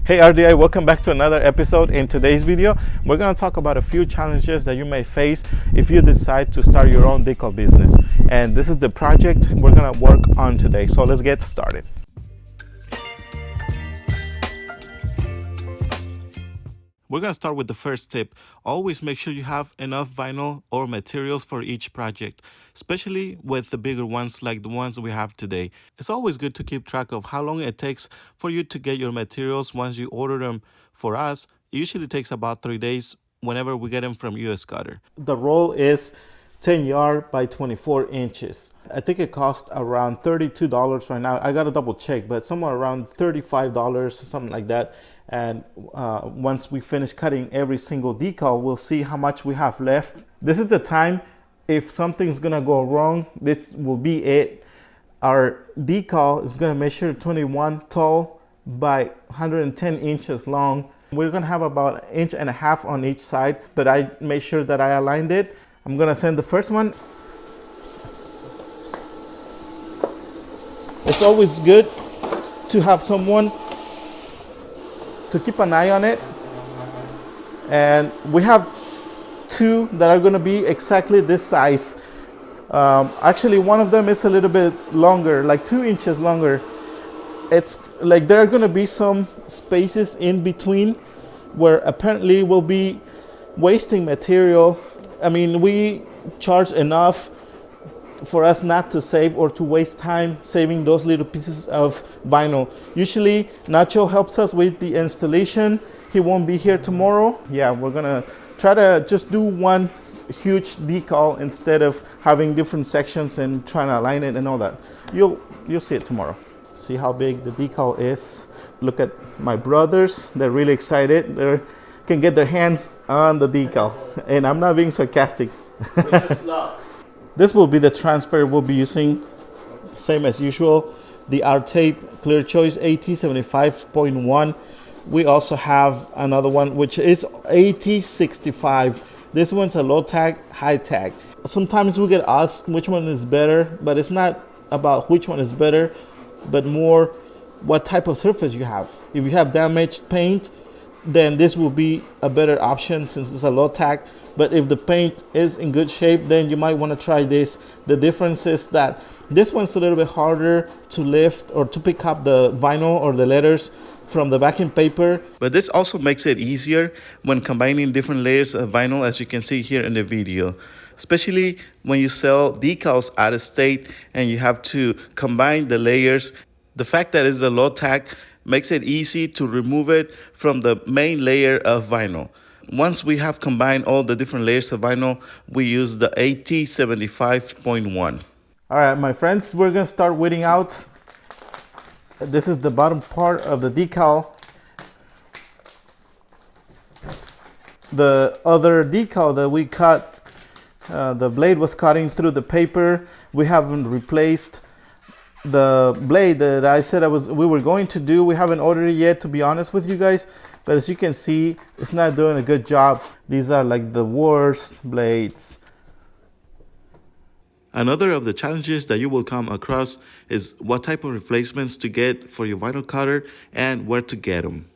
Hey RDI, welcome back to another episode. In today's video, we're going to talk about a few challenges that you may face if you decide to start your own decal business. And this is the project we're going to work on today. So let's get started. We're going to start with the first tip. Always make sure you have enough vinyl or materials for each project, especially with the bigger ones like the ones we have today. It's always good to keep track of how long it takes for you to get your materials once you order them. For us, it usually takes about 3 days whenever we get them from US Cutter. The roll is 10 yard by 24 inches. I think it costs around $32 right now. I got to double check, but somewhere around $35, something like that. And once we finish cutting every single decal, we'll see how much we have left. This is the time, if something's gonna go wrong, this will be it. Our decal is gonna measure 21 tall by 110 inches long. We're gonna have about 1.5 inches on each side, but I made sure that I aligned it. I'm gonna send the first one. It's always good to have someone to keep an eye on it. And we have two that are going to be exactly this size. Actually, one of them is a little bit longer, like 2 inches longer. It's like there are going to be some spaces in between where apparently we'll be wasting material. I mean, we charge enough for us not to save or to waste time saving those little pieces of vinyl. Usually Nacho helps us with the installation. He won't be here tomorrow. Yeah, we're gonna try to just do one huge decal instead of having different sections and trying to align it and all that. You'll see it tomorrow. See how big the decal is. Look at my brothers, they're really excited. They can get their hands on the decal. And I'm not being sarcastic. This will be the transfer we'll be using, same as usual. The R tape Clear Choice AT75.1. We also have another one which is AT65. This one's a low tag, high tag. Sometimes we get asked which one is better, but it's not about which one is better, but more what type of surface you have. If you have damaged paint, then this will be a better option since it's a low tag. But if the paint is in good shape, then you might want to try this. The difference is that this one's a little bit harder to lift or to pick up the vinyl or the letters from the backing paper. But this also makes it easier when combining different layers of vinyl, as you can see here in the video. Especially when you sell decals out of state and you have to combine the layers. The fact that it's a low tack makes it easy to remove it from the main layer of vinyl. Once we have combined all the different layers of vinyl, we use the AT75.1. All right, my friends, we're gonna start weeding out. This is the bottom part of the decal. The other decal that we cut, the blade was cutting through the paper. We haven't replaced the blade that I said we were going to do. We haven't ordered it yet, to be honest with you guys. But as you can see, it's not doing a good job. These are like the worst blades. Another of the challenges that you will come across is what type of replacements to get for your vinyl cutter and where to get them.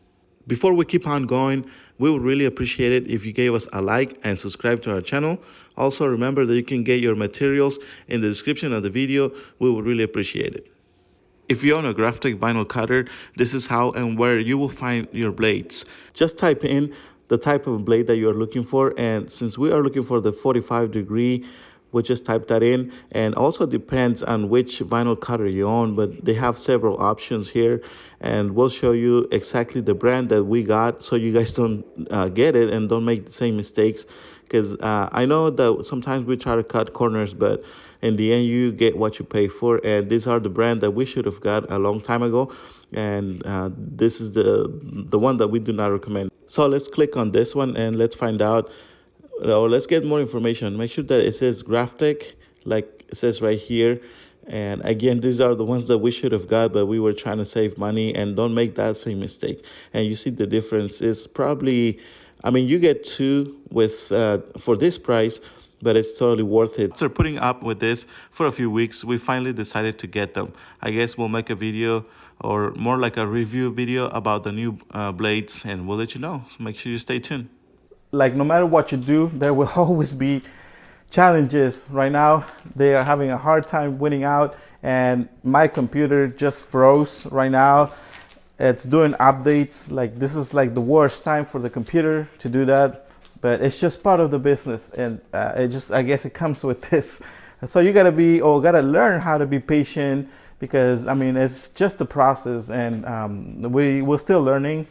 Before we keep on going, we would really appreciate it if you gave us a like and subscribe to our channel. Also, remember that you can get your materials in the description of the video. We would really appreciate it. If you own a Graphic vinyl cutter, this is how and where you will find your blades. Just type in the type of blade that you are looking for, and since we are looking for the 45 degree, we'll just type that in. And also depends on which vinyl cutter you own, but they have several options here, and we'll show you exactly the brand that we got so you guys don't get it and don't make the same mistakes. Because I know that sometimes we try to cut corners, but in the end, you get what you pay for. And these are the brand that we should have got a long time ago. And this is the one that we do not recommend. So let's click on this one and let's find out, or let's get more information. Make sure that it says Graphic, like it says right here. And again, these are the ones that we should have got, but we were trying to save money, and don't make that same mistake. And you see the difference is probably, I mean, you get two with for this price, but it's totally worth it. After putting up with this for a few weeks, we finally decided to get them. I guess we'll make a video or more like a review video about the new blades, and we'll let you know. So make sure you stay tuned. Like no matter what you do, there will always be challenges. Right now, they are having a hard time winning out, and my computer just froze right now. It's doing updates. Like this is like the worst time for the computer to do that, but it's just part of the business, and I guess it comes with this. So you gotta learn how to be patient, because I mean it's just a process, and we're still learning.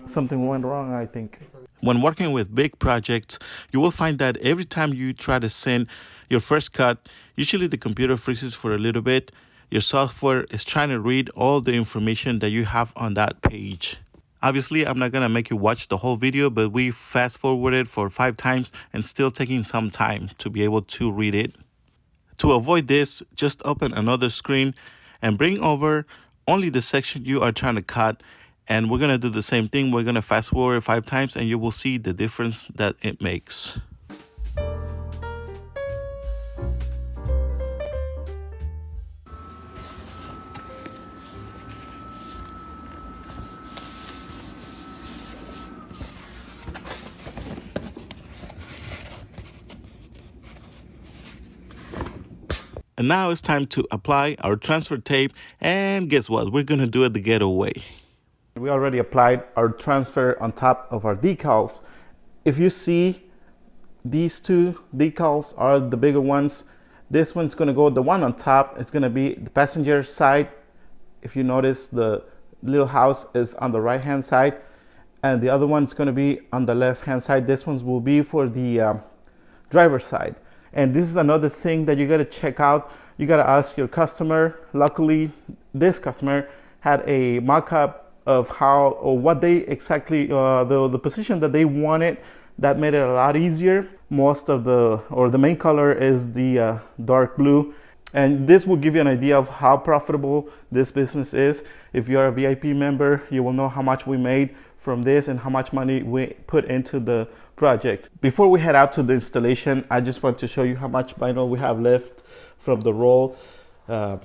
Something went wrong, I think. When working with big projects, you will find that every time you try to send your first cut, usually the computer freezes for a little bit. Your software is trying to read all the information that you have on that page. Obviously, I'm not gonna make you watch the whole video, but we fast forwarded for 5 times and still taking some time to be able to read it. To avoid this, just open another screen and bring over only the section you are trying to cut. And we're gonna do the same thing. We're gonna fast forward 5 times, and you will see the difference that it makes. And now it's time to apply our transfer tape, and guess what? We're gonna do it the ghetto way. We already applied our transfer on top of our decals. If you see, these 2 decals are the bigger ones. This one's gonna go, the one on top, it's gonna be the passenger side. If you notice, the little house is on the right hand side, and the other one's gonna be on the left hand side. This one's will be for the driver's side. And this is another thing that you got to check out. You got to ask your customer. Luckily, this customer had a mock-up of how or what they exactly the position that they wanted. That made it a lot easier. Most of the main color is the dark blue, and this will give you an idea of how profitable this business is. If you are a VIP member, you will know how much we made from this and how much money we put into the project. Before we head out to the installation, I just want to show you how much vinyl we have left from the roll. I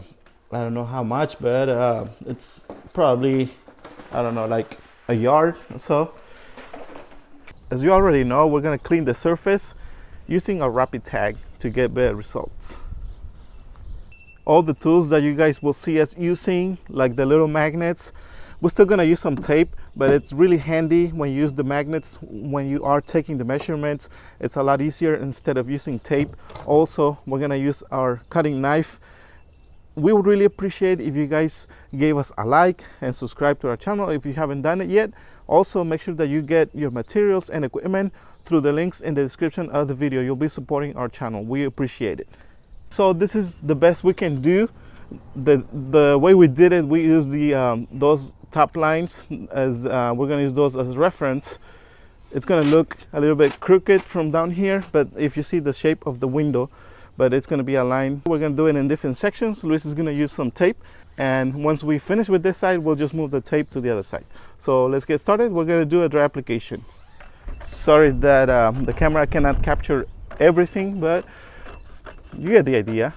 don't know how much, but it's probably, I don't know, like a yard or so. As you already know, we're gonna clean the surface using a rapid tag to get better results. All the tools that you guys will see us using, like the little magnets, we're still gonna use some tape, but it's really handy when you use the magnets when you are taking the measurements. It's a lot easier instead of using tape. Also, we're gonna use our cutting knife. We would really appreciate if you guys gave us a like and subscribe to our channel if you haven't done it yet. Also, make sure that you get your materials and equipment through the links in the description of the video. You'll be supporting our channel. We appreciate it. So this is the best we can do. The way we did it, we used the those top lines as we're gonna use those as reference. It's gonna look a little bit crooked from down here, but if you see the shape of the window, but it's gonna be aligned. We're gonna do it in different sections. Luis is gonna use some tape, and once we finish with this side, we'll just move the tape to the other side. So let's get started. We're gonna do a dry application. Sorry that the camera cannot capture everything, but you get the idea.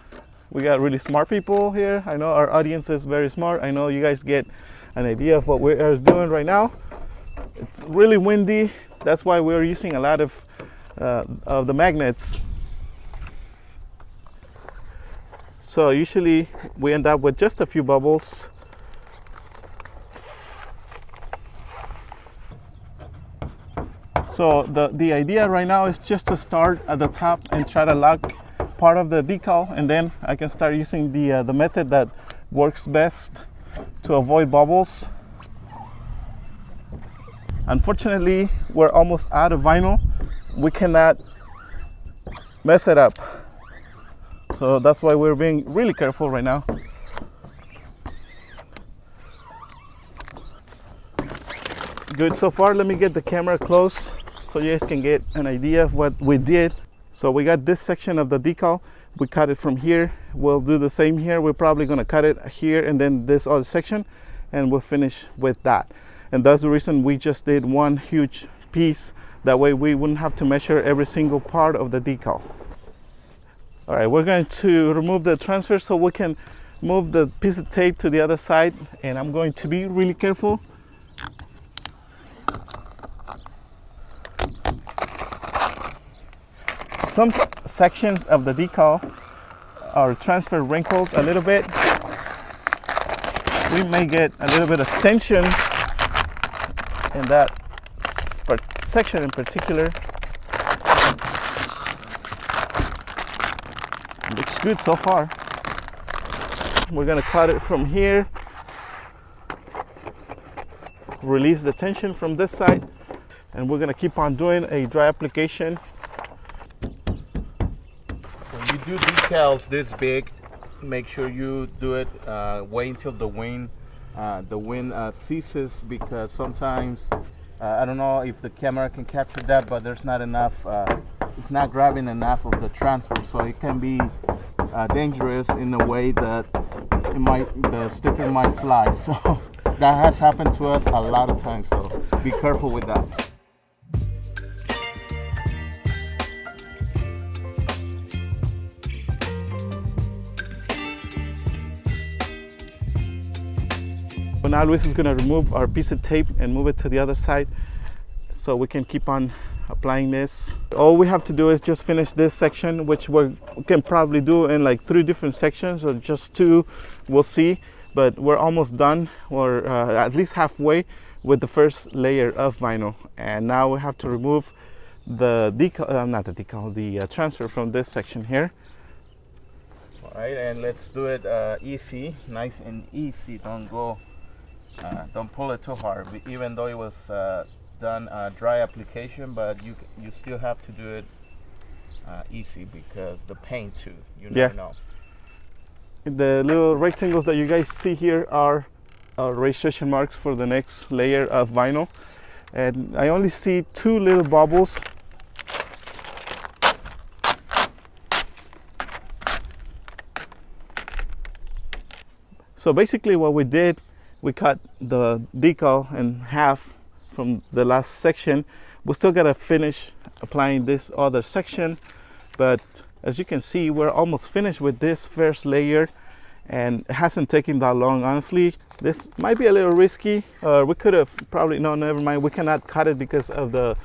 We got really smart people here. I know our audience is very smart. I know you guys get an idea of what we're doing right now. It's really windy. That's why we're using a lot of the magnets. So usually we end up with just a few bubbles. So the idea right now is just to start at the top and try to lock part of the decal, and then I can start using the method that works best to avoid bubbles. Unfortunately, we're almost out of vinyl. We cannot mess it up. So that's why we're being really careful right now. Good so far. Let me get the camera close so you guys can get an idea of what we did. So we got this section of the decal. We cut it from here. We'll do the same here. We're probably gonna cut it here and then this other section, and we'll finish with that. And that's the reason we just did one huge piece. That way we wouldn't have to measure every single part of the decal. All right, we're going to remove the transfer so we can move the piece of tape to the other side, and I'm going to be really careful. Some sections of the decal are transfer wrinkled a little bit. We may get a little bit of tension in that section in particular. Looks good so far. We're gonna cut it from here, release the tension from this side, and we're gonna keep on doing a dry application. When you do decals this big, make sure you do it, wait until the wind ceases, because sometimes, I don't know if the camera can capture that, but there's not enough, it's not grabbing enough of the transfer, so it can be dangerous in a way that the sticker might fly. So that has happened to us a lot of times, so be careful with that. So now Luis is going to remove our piece of tape and move it to the other side so we can keep on applying this. All we have to do is just finish this section, which we can probably do in like 3 different sections or just 2, we'll see. But we're almost done, or at least halfway with the first layer of vinyl. And now we have to remove the decal, not the decal, the transfer from this section here. All right, and let's do it easy, nice and easy. Don't pull it too hard, even though it was done dry application, but you still have to do it easy, because the paint too, you never know. The little rectangles that you guys see here are registration marks for the next layer of vinyl, and I only see 2 little bubbles. So basically what we did, we cut the decal in half from the last section. We still gotta finish applying this other section, but as you can see, we're almost finished with this first layer, and it hasn't taken that long, honestly. This might be a little risky. We could have probably, no, never mind. We cannot cut it because of the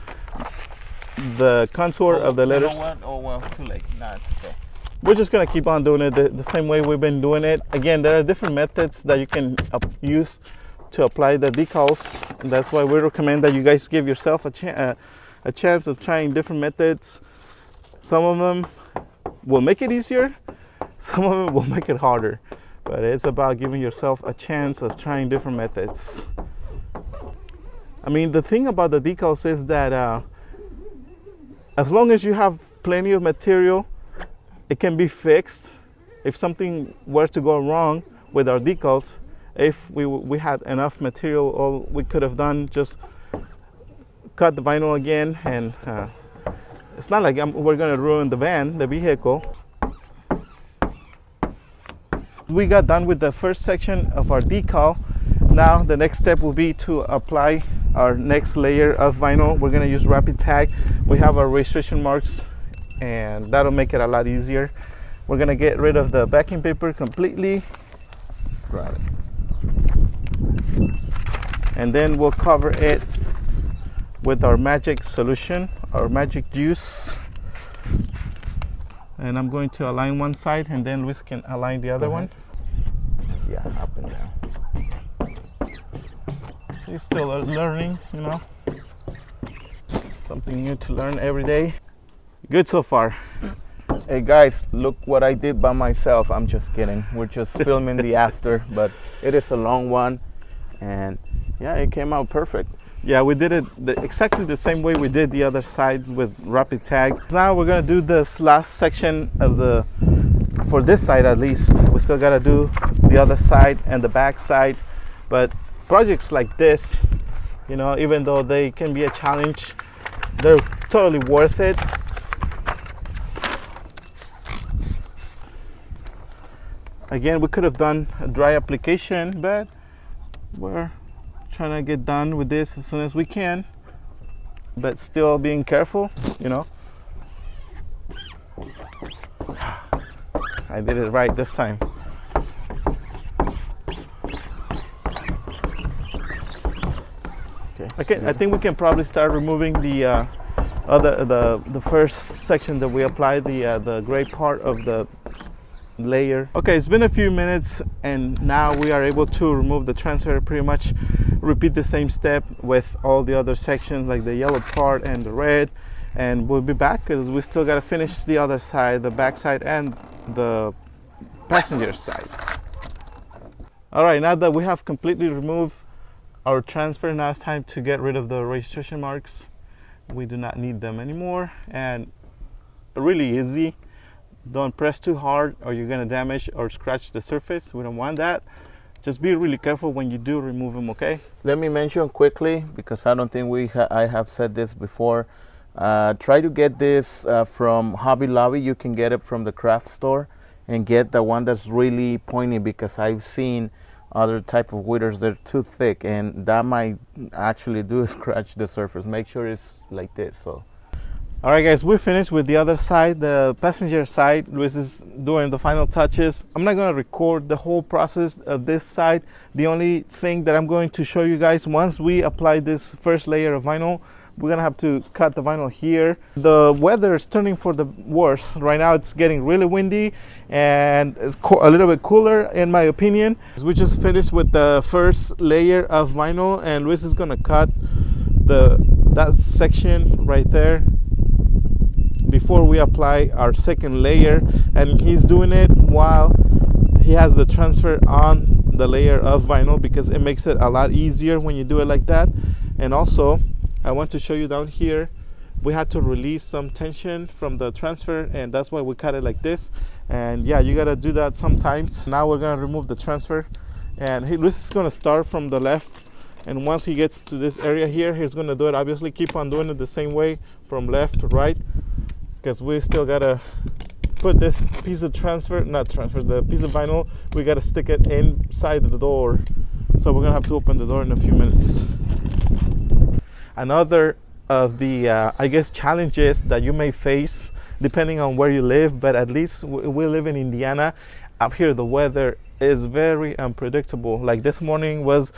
contour of the letters. You know what? Oh well, too late. Nah, it's okay. We're just gonna keep on doing it the same way we've been doing it. Again, there are different methods that you can use to apply the decals. And that's why we recommend that you guys give yourself a chance of trying different methods. Some of them will make it easier, some of them will make it harder. But it's about giving yourself a chance of trying different methods. I mean, the thing about the decals is that as long as you have plenty of material, it can be fixed. If something were to go wrong with our decals, if we had enough material, all we could have done just cut the vinyl again, and it's not like we're gonna ruin the vehicle. We got done with the first section of our decal. Now the next step will be to apply our next layer of vinyl. We're gonna use rapid tag. We have our registration marks, and that'll make it a lot easier. We're gonna get rid of the backing paper completely. Got it. And then we'll cover it with our magic solution, our magic juice. And I'm going to align one side, and then Luis can align the other one. Yeah, up and down. He's still learning, you know. Something new to learn every day. Good so far. Hey guys, look what I did by myself. I'm just kidding. We're just filming the after, but it is a long one, and yeah, it came out perfect. Yeah, we did it exactly the same way we did the other side with rapid tag. Now we're gonna do this last section of for this side at least. We still gotta do the other side and the back side, but projects like this, you know, even though they can be a challenge, they're totally worth it. Again, we could have done a dry application, but we're trying to get done with this as soon as we can, but still being careful, you know. I did it right this time. Okay, I think we can probably start removing the first section that we applied, the gray part of the layer. Okay, it's been a few minutes and now we are able to remove the transfer. Pretty much repeat the same step with all the other sections, like the yellow part and the red, and we'll be back because we still got to finish the other side, the back side and the passenger side. All right, now that we have completely removed our transfer, now it's time to get rid of the registration marks. We do not need them anymore, and really easy. Don't press too hard or you're gonna damage or scratch the surface. We don't want that. Just be really careful when you do remove them, okay? Let me mention quickly, because I don't think I have said this before. Try to get this from Hobby Lobby. You can get it from the craft store and get the one that's really pointy, because I've seen other type of withers, they're too thick and that might actually do scratch the surface. Make sure it's like this. So all right guys, we finished with the other side, the passenger side. Luis is doing the final touches. I'm not going to record the whole process of this side. The only thing that I'm going to show you guys, once we apply this first layer of vinyl, we're gonna have to cut the vinyl here. The weather is turning for the worse. Right now it's getting really windy and it's a little bit cooler in my opinion. We just finished with the first layer of vinyl and Luis is gonna cut that section right there before we apply our second layer, and he's doing it while he has the transfer on the layer of vinyl because it makes it a lot easier when you do it like that. And also I want to show you down here, we had to release some tension from the transfer and that's why we cut it like this. And yeah, you gotta do that sometimes. Now we're gonna remove the transfer, and Luis is gonna start from the left, and once he gets to this area here, he's gonna do it. Obviously keep on doing it the same way from left to right, because we still gotta put this piece of the piece of vinyl, we gotta stick it inside the door. So we're gonna have to open the door in a few minutes. Another of the I guess challenges that you may face depending on where you live, but at least we live in Indiana. Up here the weather is very unpredictable. Like this morning was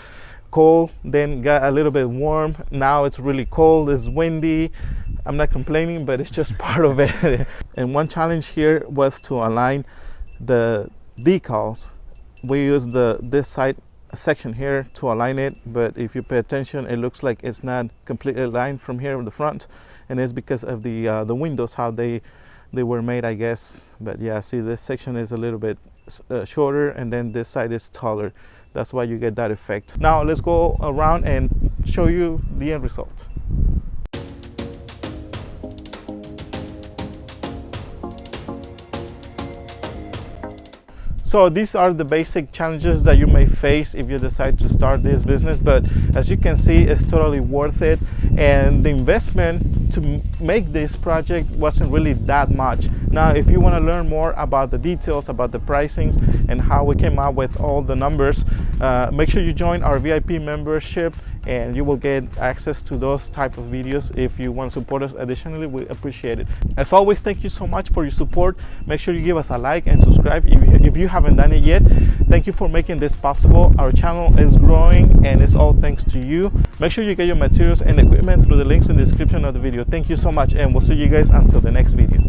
cold, then got a little bit warm, now it's really cold, it's windy. I'm not complaining, but it's just part of it. And one challenge here was to align the decals. We used this side section here to align it, but if you pay attention, it looks like it's not completely aligned from here in the front, and it's because of the windows, how they were made, I guess. But yeah, see, this section is a little bit shorter and then this side is taller. That's why you get that effect. Now let's go around and show you the end result. So these are the basic challenges that you may face if you decide to start this business, but as you can see, it's totally worth it, and the investment to make this project wasn't really that much. Now if you want to learn more about the details, about the pricings and how we came up with all the numbers, make sure you join our VIP membership and you will get access to those type of videos. If you want to support us additionally, we appreciate it. As always, thank you so much for your support. Make sure you give us a like and subscribe if you haven't done it yet. Thank you for making this possible. Our channel is growing and it's all thanks to you. Make sure you get your materials and equipment through the links in the description of the video. Thank you so much, and we'll see you guys until the next video.